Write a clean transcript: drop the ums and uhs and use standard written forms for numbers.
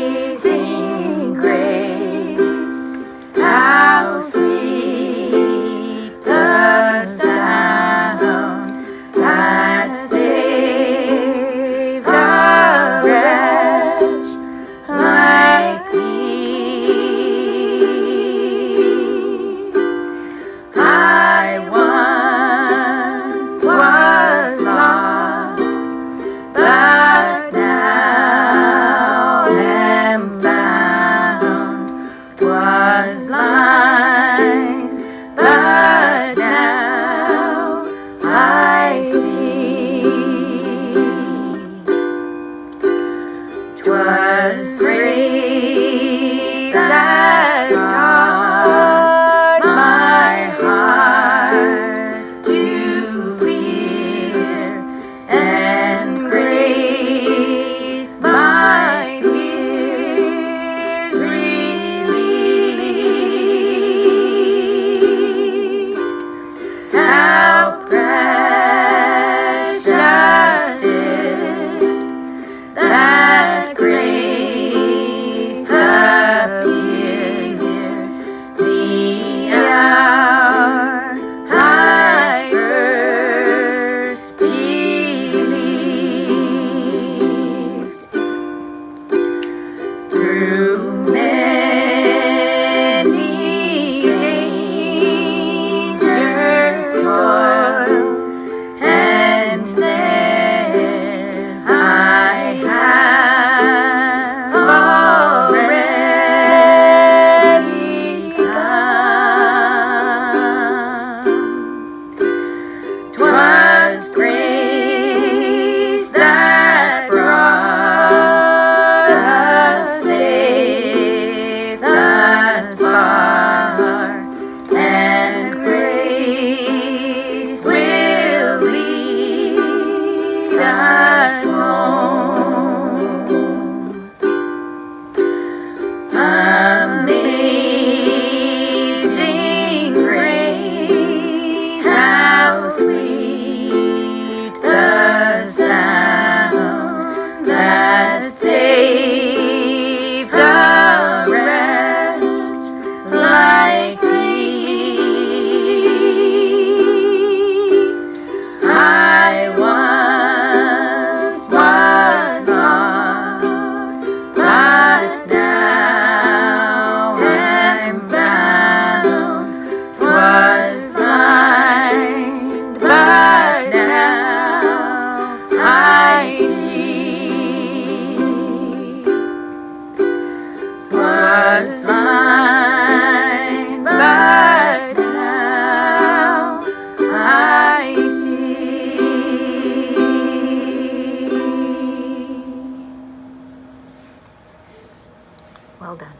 Amazing grace, how sweet the sound that saved a wretch like me. I once was lost, but now am found. 'Twas blind, but now I see. 'Twas grace that taught my heart to fear, and grace my fears relieved. How precious is that grace appeared the hour I first believed. Through many dangers, toils, and snares, I have already come. 'Twas grace that brought us safe thus far, and grace will lead us home. Amazing grace, how sweet the sound that saved a wretch like me. I once was lost, but now am found. 'Twas blind, but now I see. 'Twas blind, but now I see. Well done.